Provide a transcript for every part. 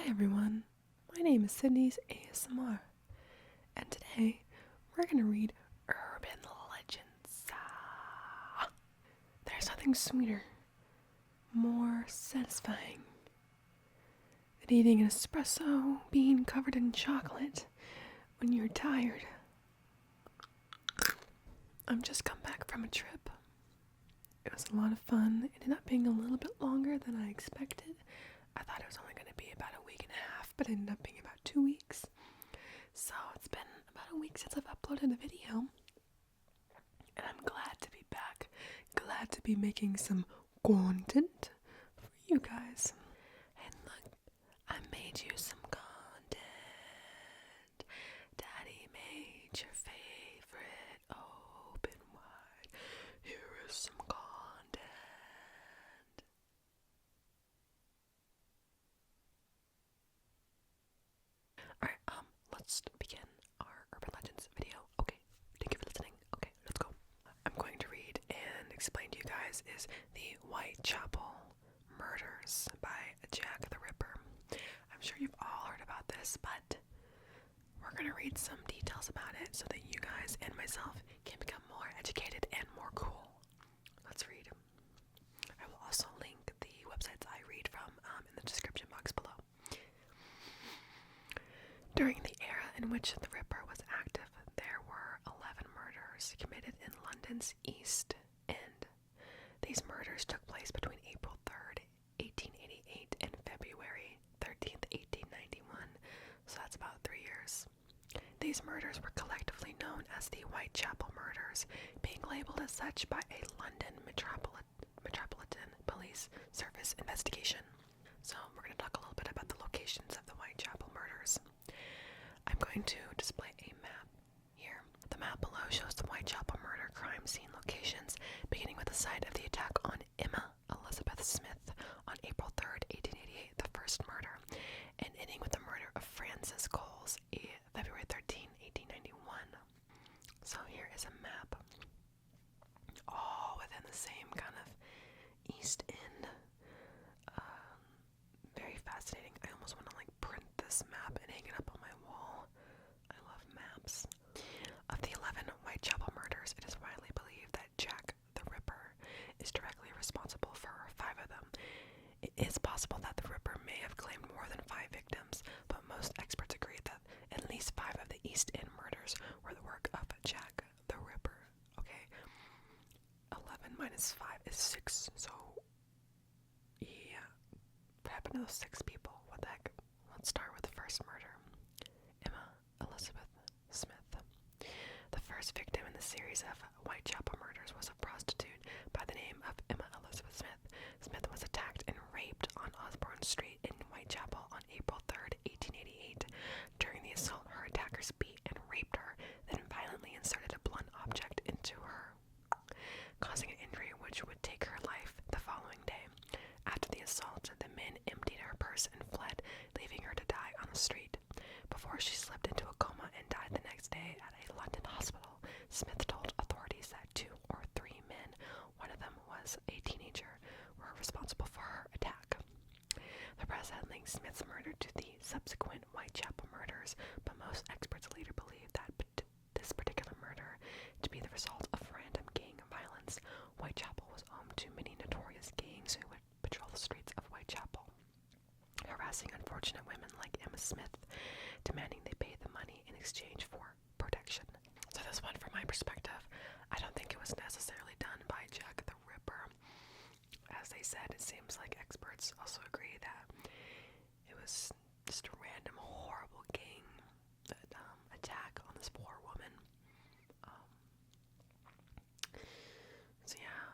Hi everyone, my name is Sydney's ASMR, and today we're going to read urban legends. There's nothing sweeter, more satisfying than eating an espresso bean covered in chocolate when you're tired. I've just come back from a trip. It was a lot of fun. It ended up being a little bit longer than I expected. I thought it was only going to be about a week and a half, but it ended up being about 2 weeks. So it's been about a week since I've uploaded a video. And I'm glad to be back. Glad to be making some content for you guys. And look, I made you some content. Daddy made your favorite open wide. Here is some content. Alright, let's begin our Urban Legends video. Okay, thank you for listening. Okay, let's go. I'm going to read and explain to you guys is the Whitechapel Murders by Jack the Ripper. I'm sure you've all heard about this, but we're going to read some details about it so that you guys and myself can become more educated and more cool. Let's read. I will also link the websites I read from in the description box below. During the era in which the Ripper was active, there were 11 murders committed in London's East End. These murders took place between April 3rd, 1888 and February 13th, 1891, so that's about 3 years. These murders were collectively known as the Whitechapel Murders, being labeled as such by a London Metropolitan Police Service investigation. So we're going to talk a little bit about the locations of the Whitechapel murders. I'm going to display a map here. The map below shows the Whitechapel murder crime scene locations, beginning with the site of the attack on Emma Elizabeth Smith on April 3rd, 1888, the first murder, and ending with the murder of Francis Coles, February 13, 1891. So here is a map, all within the same kind of East End. Very fascinating. I almost want to print this map and hang it up on my wall. I love maps. Of the 11 Whitechapel murders, it is widely believed that Jack the Ripper is directly responsible for 5 of them. It is possible that the Ripper may have claimed more than 5 victims, but most experts agree that at least 5 of the East End murders were the work of Jack the Ripper. Okay, 11 minus 5 is 6, so yeah. What happened to those 6 people? What the heck? Let's start with the first murder. Emma Elizabeth Smith. The first victim in the series of Whitechapel murders was a prostitute by the name of Emma Elizabeth Smith. Smith was attacked and raped on Osborne Street in Whitechapel on April 3rd, 1888. During the assault, her attackers beat and raped her, then violently inserted a blunt object into her, causing an injury which would take her life the following day. After the assault, the men emptied her purse and fled, leaving her to die on the street. Before she slipped into a coma and died the next day at a London hospital, Smith told authorities that 2 or 3 men, one of them was a teenager, were responsible for her attack. The press had linked Smith's murder to the subsequent Whitechapel murders, but most experts later believed that this particular murder to be the result of random gang violence. Whitechapel was home to many notorious gangs who would patrol the streets of Whitechapel, harassing unfortunate women like Emma Smith, demanding they pay the money in exchange for protection. So this one, from my perspective, I don't think it was necessarily done by Jack the Ripper. As they said, it seems like experts also agree that it was just a random, horrible gang attack on this poor woman. So yeah,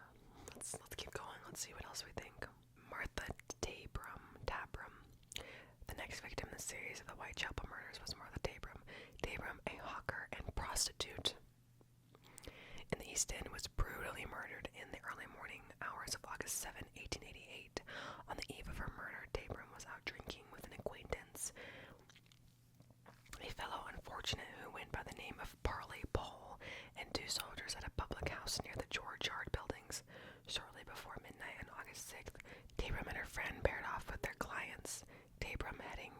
let's keep going. Let's see what else we think. Martha Tabrum. The next victim in the series of the Whitechapel murders was Martha Tabrum. Tabrum, a hawker and prostitute in the East End, was brutally murdered in the early morning hours of August 7, 1888. On the eve of her murder, Tabrum was out drinking with an acquaintance, a fellow unfortunate who went by the name of Parley Pole, and 2 soldiers at a public house near the George Yard buildings. Shortly before midnight on August 6th, Tabrum and her friend paired off with their clients, Tabrum heading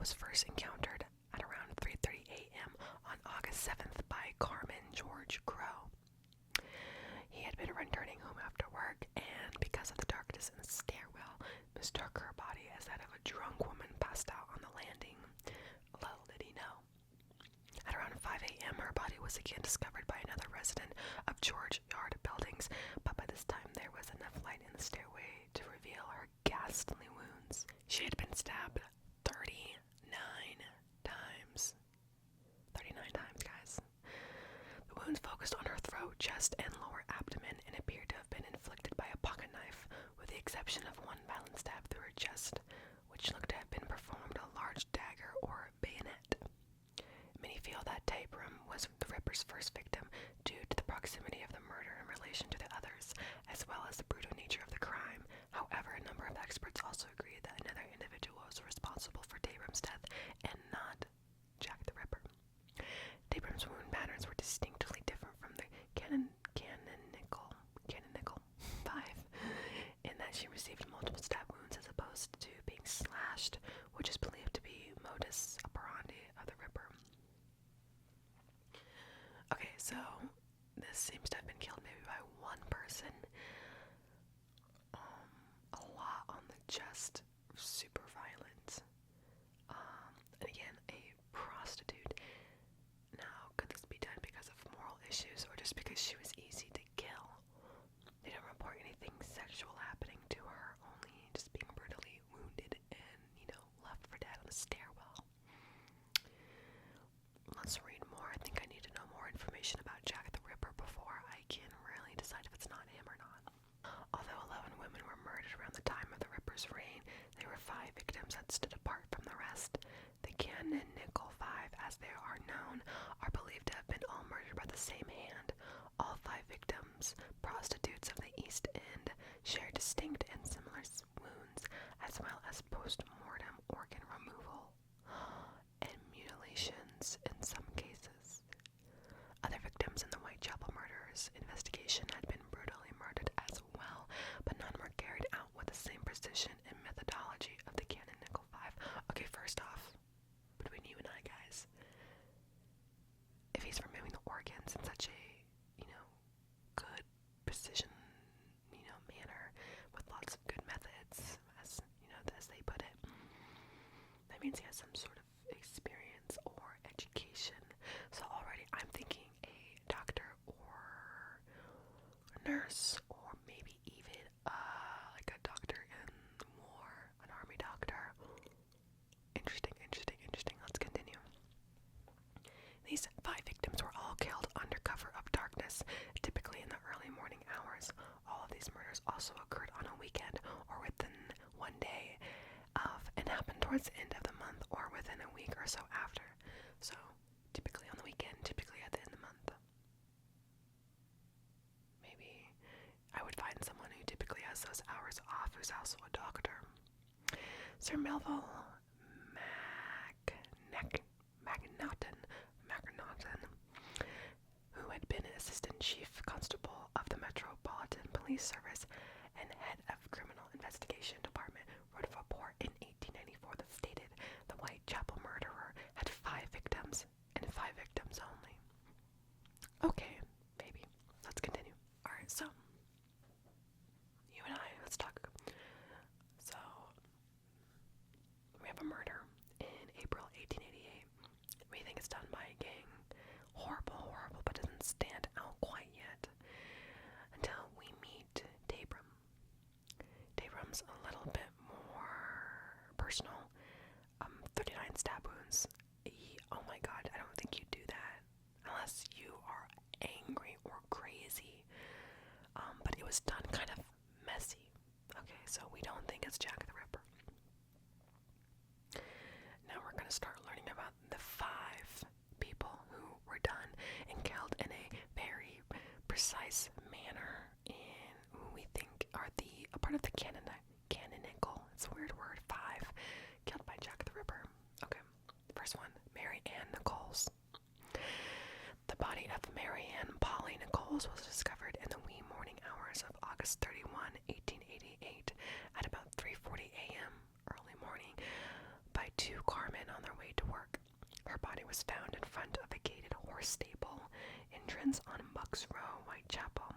was first encountered at around 3:30 a.m. on August 7th by Carmen George Crow. He had been returning home after work, and because of the darkness in the stairwell, mistook her body as that of a drunk woman passed out on the landing. Little did he know. At around 5 a.m., her body was again discovered by another resident of George Yard Buildings, but by this time there was enough light in the stairway to reveal her ghastly wounds. She had been stabbed 39 times. 39 times, guys. The wounds focused on her throat, chest, and lower abdomen and appeared to have been inflicted by a pocket knife, with the exception of one violent stab through her chest, which looked to have been performed a large dagger or bayonet. Many feel that Tabrum was the Ripper's first victim due to the proximity of the murder in relation to the others, as well as the brutal nature of the crime. However, a number of experts also agreed that another individual was responsible for Tabrum's death and not Jack the Ripper. Tabrum's wound patterns were distinctly different from the canonical 5, in that she received multiple stab wounds as opposed to being slashed, which is believed to be modus operandi of the Ripper. Okay, so this seems to have been killed maybe by one person. A lot on the chest, super violent. And again, a prostitute. Now, could this be done because of moral issues or just because she was easy to kill? They don't report anything sexual happening to her, only just being brutally wounded and, left for dead on the stairwell. Let's read more. I think I need to know more information about Jack the Ripper before I can really decide if it's not him or not. Although 11 women were murdered around the time of the Ripper's reign, there were 5 victims that stood apart from the rest. The Nicholls 5, as they are known, are believed to have been all murdered by the same hand. All 5 victims, prostitutes of the East End, share distinct and similar wounds, as well as post-mortem organ removal and mutilations in some cases. Other victims in the Whitechapel murders investigation had been brutally murdered as well, but none were carried out with the same precision and methodology of the Nicholls 5. Okay, first off, between you and I, guys, if he's removing the organs in such a, good precision, manner, with lots of good methods, as they put it, that means he has some sort of experience or education. So already I'm thinking a doctor or a nurse, or maybe even like a doctor in the war, an army doctor. Interesting. Let's continue. These 5 victims were all killed under cover of darkness, typically in the early morning hours. All of these murders also occurred on a weekend or within one day of, and happened towards the end of the month or within a week or so after. So, typically on the weekend, typically at the end of the month. Maybe I would find someone who typically has those hours off who's also a doctor. Sir Melville McNaughton, who had been an assistant chief constable of the Metropolitan Police Service and head of criminal investigation department, wrote a report in 1894 that stated the Whitechapel murderer had 5 victims, and 5 victims only. Okay, maybe. Let's continue. Alright, so you and I, let's talk. So we have a murder in April 1888. We think it's done by a gang. Horrible, but doesn't stand out quite yet until we meet Tabrum. Tabrum's a little bit more personal. 39 stab wounds. Oh my god, I don't think you do that unless you are angry or crazy. But it was done kind of messy. Okay, so we don't think it's Jack the Ripper. Now we're going to start learning about the 5 people who were done and killed in a very precise manner, and who we think are a part of the canonical, it's a weird word, 5 killed by Jack the Ripper. Okay, first one, Mary Ann Nicholls. The body of Mary Ann Polly Nicholls was discovered in the wee morning hours of August 31, 1888, at about 3:40 a.m. early morning by 2 Carmen men on their way to work. Her body was found in front of a gated horse stable entrance on Bucks Row, Whitechapel.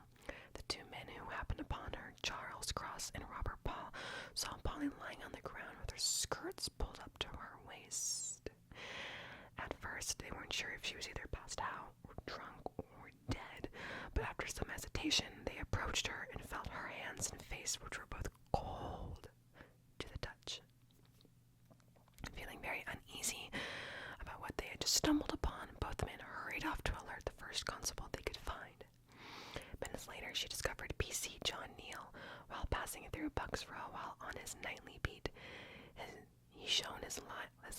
The two men who happened upon her, Charles Cross and Robert Paul, saw Polly lying on the ground with her skirts pulled up to her waist. At first, they weren't sure if she was either passed out or drunk or dead, but after some hesitation, they approached her and felt her hands and face, which were both cold to the touch. Feeling very uneasy about what they had just stumbled upon, both men hurried off to alert the first constable they could find. Minutes later, she discovered PC John Neal while passing through Bucks Row while on his nightly beat. He shone his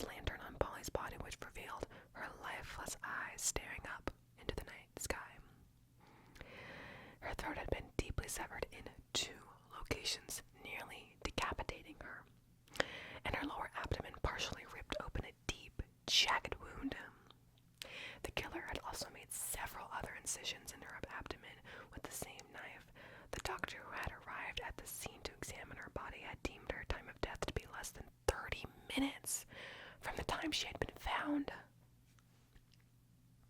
lantern on Polly's body, which revealed her lifeless eyes staring up into the night sky. Her throat had been deeply severed in 2 locations, nearly decapitating her, and her lower abdomen partially ripped open a deep, jagged wound. The killer had also made several other incisions in her abdomen with the same knife. The doctor who had arrived at the scene to examine her body had deemed her time of death to be less than 30 minutes from the time she had been found.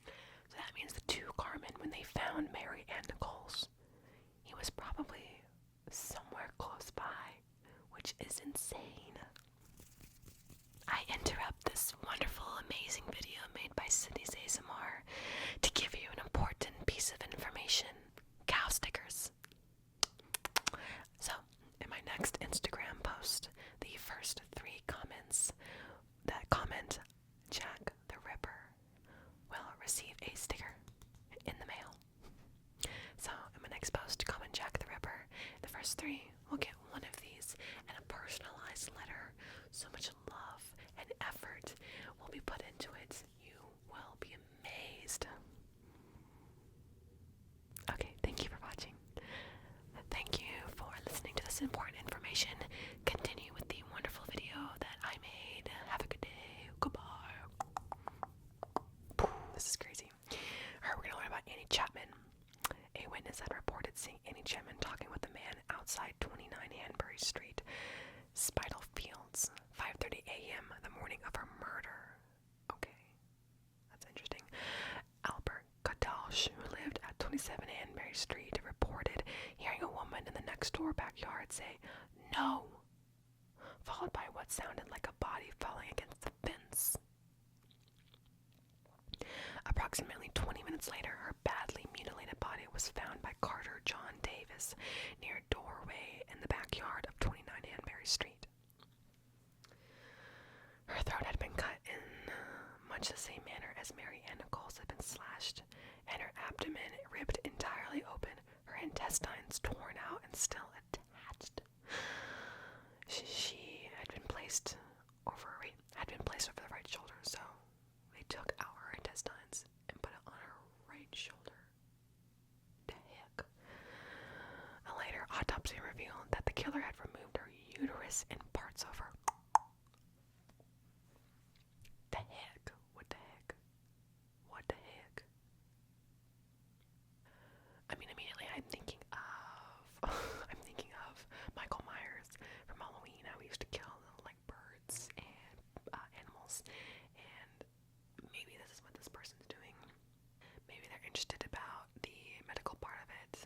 So that means the 2 carmen, when they found Mary Ann Nicholls, he was probably somewhere close by, which is insane. I interrupt this wonderful, amazing video made by Sydney's ASMR to give you an important piece of information. Cow stickers. So, in my next Instagram post, the first 3 comments that comment Jack the Ripper will receive a sticker in the mail. So, in my next post, comment Jack the Ripper. The first 3 will get one of these and a personalized letter. So much love and effort will be put into it. You will be amazed. Okay, thank you for watching. Thank you for listening to this important information. Continue with the wonderful video that I made. Have a good day. Goodbye. This is crazy. Alright, we're going to learn about Annie Chapman. A witness had reported seeing Annie Chapman talking with a man outside 29 Hanbury Street, Spitalfields, 5:30 a.m. the morning of her murder. Okay, that's interesting. Albert Goodalsh, who lived at 27 Hanbury Street, reported hearing a woman in the next door backyard say, "No," followed by what sounded like a body falling against the fence. Approximately 20 minutes later, her badly mutilated body was found by Carter John Davis near a doorway in the backyard of 29 Hanbury Street. Her throat had been cut in much the same manner as Mary Ann Nicholls had been slashed, and her abdomen ripped entirely open, her intestines torn out and still attached. She had been placed over the right shoulder, so they took out her intestines and put it on her right shoulder. The heck? A later autopsy revealed that the killer had removed her uterus and parts of her. The heck? What the heck? What the heck? I mean, immediately I'm thinking of Michael Myers from Halloween. How he used to kill like birds and animals, and maybe this is what this person's doing. Maybe they're interested about the medical part of it.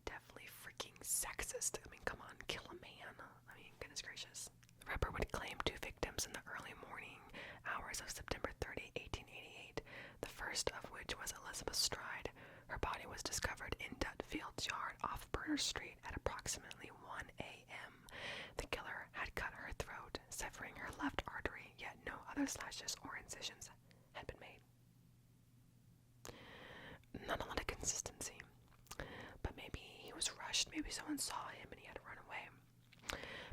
Definitely freaking sexist. I mean, come on, kill a man. I mean, goodness gracious. The Ripper would claim 2 victims in the early morning hours of September 30, 1888, the first of which was Elizabeth Stride. Her body was discovered in Dutfield's yard off Burner Street at approximately 1 a.m. The killer had cut her throat, severing her left artery, yet no other slashes or incisions had been made. Not a lot of consistency, but maybe he was rushed, maybe someone saw him and he had to run away.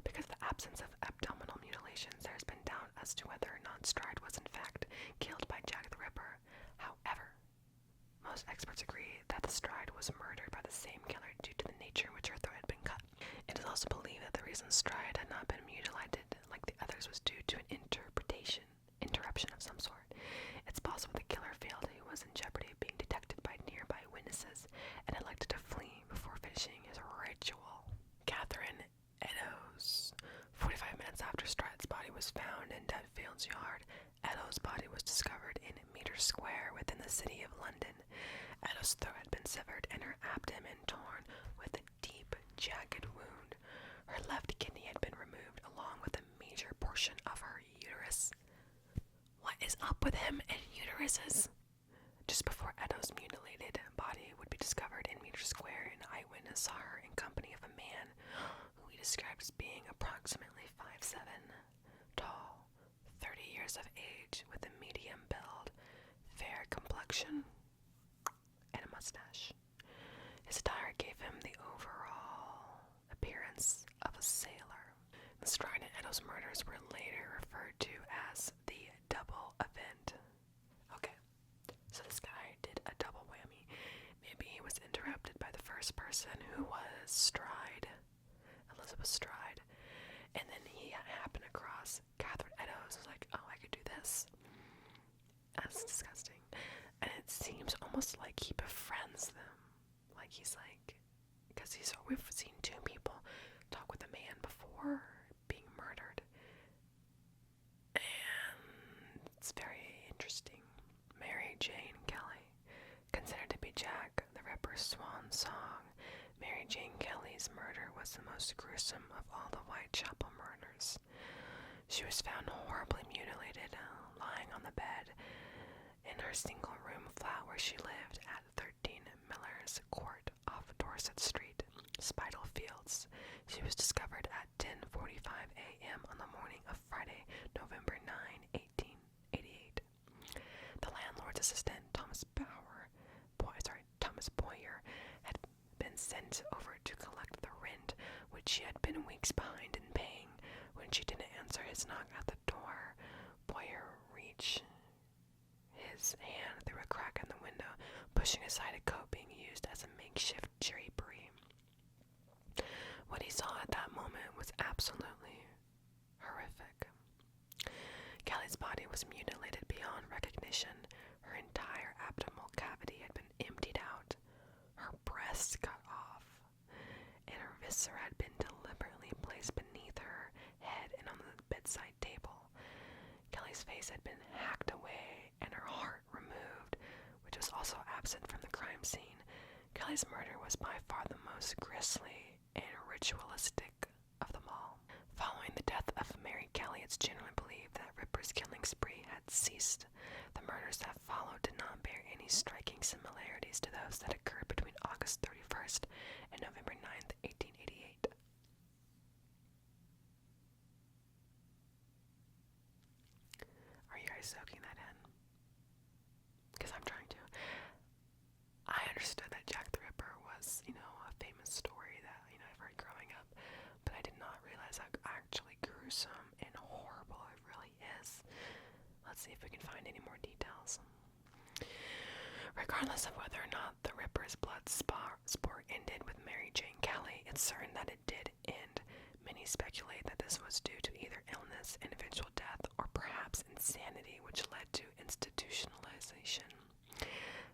Because of the absence of abdominal mutilations, there has been doubt as to whether or not Stride was in fact killed by Jack the Ripper. However, most experts agree that the Stride was murdered by the same killer due to the nature in which her throat had been cut. It is also believed that the reason Stride had not been mutilated like the others was due to an interruption of some sort. It's possible the killer failed he was in jeopardy of being detected by nearby witnesses and elected to flee before finishing his ritual. Catherine Eddowes, 45 minutes after Stride's body was found, the city of London. Edo's throat had been severed and her abdomen torn with a deep, jagged wound. Her left kidney had been removed along with a major portion of her uterus. What is up with him and uteruses? Just before Edo's mutilated body would be discovered in Meter Square, an eyewitness saw her in company of a man who he described as being approximately 5'7", tall, 30 years of age, with a medium build, fair complexion, and a mustache. His attire gave him the overall appearance of a sailor. The Stride and Edo's murders were later referred to as the double event. Okay, so this guy did a double whammy. Maybe he was interrupted by the first person, who was Stride, Elizabeth Stride, and then he happened across Catherine Eddowes. Was like, oh, I could do this. That's disgusting. And it seems almost like he befriends them. Like he's like, because we've seen two people talk with a man before being murdered. And it's very interesting. Mary Jane Kelly, considered to be Jack the Ripper's swan song, Mary Jane Kelly's murder was the most gruesome of all the Whitechapel murders. She was found horribly mutilated, lying on the bed in her single-room flat where she lived at 13 Miller's Court off Dorset Street, Spitalfields. She was discovered at 10:45 a.m. on the morning of Friday, November 9, 1888. The landlord's assistant, Thomas Boyer, had been sent over to collect the rent, which she had been weeks behind in paying. When she didn't answer his knock at the door, Boyer reached his hand through a crack in the window, pushing aside a coat being used as a makeshift drapery. What he saw at that moment was absolutely horrific. Kelly's body was mutilated beyond recognition. Her entire abdominal cavity had been emptied out, her breasts cut off, and her viscera had been deliberately placed beneath her head and on the bedside table. Kelly's face had been hacked away and her heart removed, which was also absent from the crime scene. Kelly's murder was by far the most grisly and ritualistic of them all. Following the death of Mary Kelly, it's generally believed that Ripper's killing spree had ceased. The murders that followed did not bear any striking similarities to those that occurred between August 31st and November 9th, 1888. Are you guys soaking that in? Because I'm trying to. I understood that Jack the Ripper was, a famous story that, I've heard growing up, but I did not realize how actually gruesome and horrible it really is. Let's see if we can find any more details. Regardless of whether or not the Ripper's blood sport ended with Mary Jane Kelly, it's certain that it did end. Many speculate that this was due to either illness, individual death, or perhaps insanity, which led to institutionalization.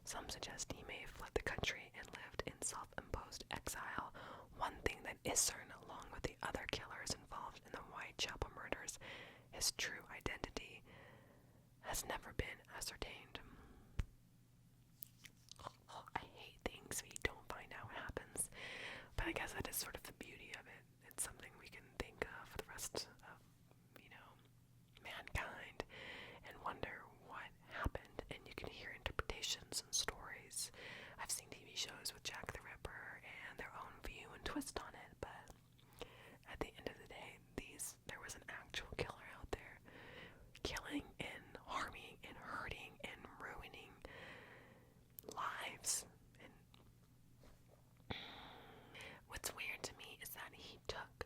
Some suggest he may have fled the country and lived in self-imposed exile. One thing that is certain, along with the other killers involved in the Whitechapel murders, his true identity has never been ascertained. I hate things where you don't find out what happens, but I guess that is sort of the beauty of it. It's something we can think of for the rest of, mankind and wonder what happened, and you can hear interpretations and stories. I've seen TV shows with Jack the Ripper and their own view and twist on it, but at the end of the day, there was an actual killer out there, killing and harming and hurting and ruining lives. And what's weird to me is that he took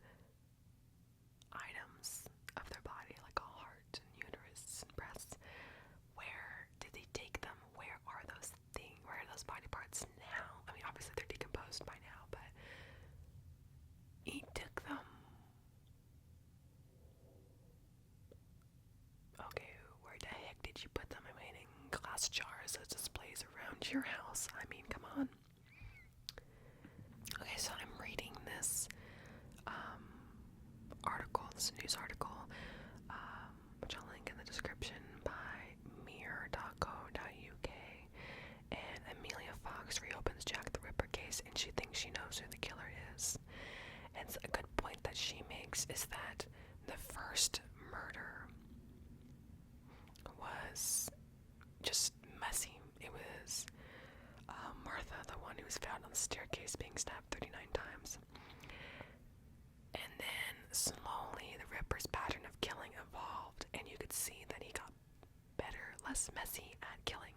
items of their body, like a heart and uterus and breasts. Where did he take them? Where are those things? Where are those body parts now? I mean, obviously they're decomposed by now, but he took them. Okay, where the heck did you put them? I mean, in glass jars as displays around your house. I mean, come on. Okay, so I'm reading this this news article, which I'll link in the description, by mirror.co.uk. is that the first murder was just messy. It was Martha, the one who was found on the staircase being stabbed 39 times. And then slowly the Ripper's pattern of killing evolved, and you could see that he got better, less messy at killing.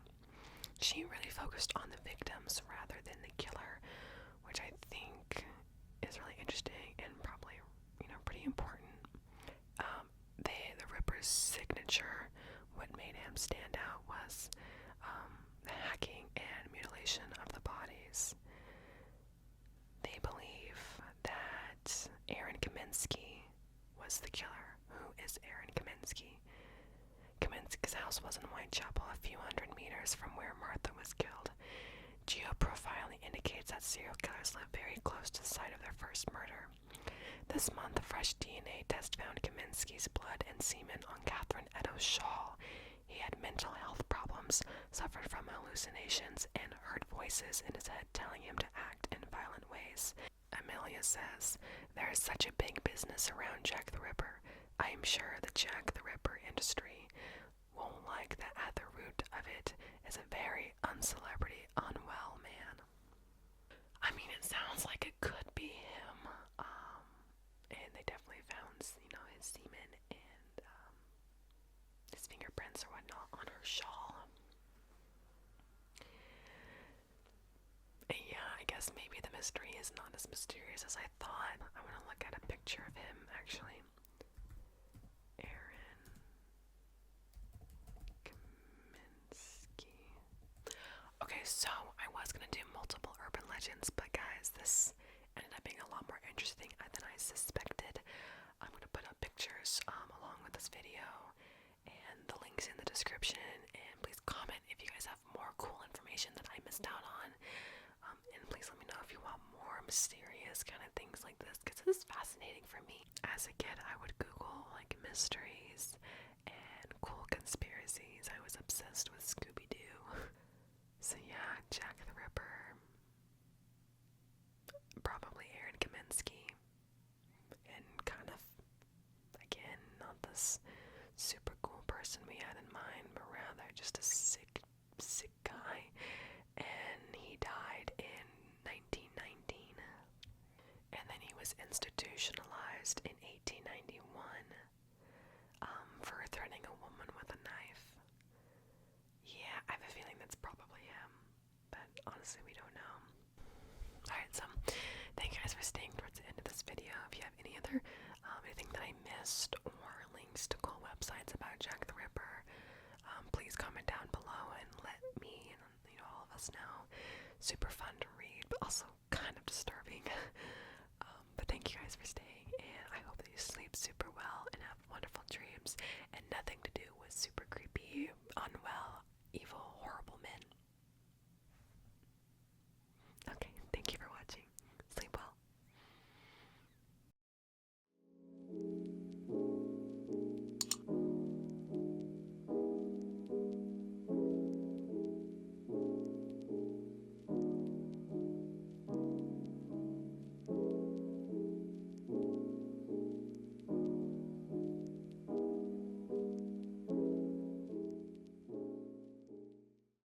She really focused on the victims rather than the killer, which I think is really interesting and probably, pretty important. The Ripper's signature, what made him stand out was the hacking and mutilation of the bodies. They believe that Aaron Kaminsky was the killer. Who is Aaron Kaminsky? Kaminsky's house was in Whitechapel, a few hundred meters from where Martha was killed. Geoprofiling indicates that serial killers live very close to the site of their first murder. This month, a fresh DNA test found Kaminsky's blood and semen on Catherine Eddowes' shawl. He had mental health problems, suffered from hallucinations, and heard voices in his head telling him to act in violent ways. Amelia says, "There is such a big business around Jack the Ripper. I am sure the Jack the Ripper industry won't like that at the root of it is a very uncelebrity, unwell man." I mean, it sounds like it could be him. And they definitely found, his semen and his fingerprints or whatnot on her shawl. Yeah, I guess maybe the mystery is not as mysterious as I thought. I want to look at a picture of him, actually. Aaron Kaminsky. Okay, so I was going to do multiple urban legends, but guys, this ended up being a lot more interesting than I suspected. I'm going to put up pictures along with this video and the links in the description, and please comment if you guys have more cool information that I missed out on, and please let me know if you want more mysterious kind of things like this, because this is fascinating for me. As a kid, I would Google like mysteries and cool conspiracies. I was obsessed with Scooby-Doo. So yeah, Jack the Ripper, probably Aaron Kaminsky, and kind of, again, not this super cool person we had in mind, but rather just a sick guy. And he died in 1919, and then he was institutionalized in 1891 for threatening a woman with a knife. Yeah, I have a feeling that's probably him, but honestly we don't know. Alright, so thank you guys for staying towards the end of this video. If you have any other anything that I missed or links to cool websites about Jack the Ripper, please comment down below and let me and all of us know. Super fun to read, but also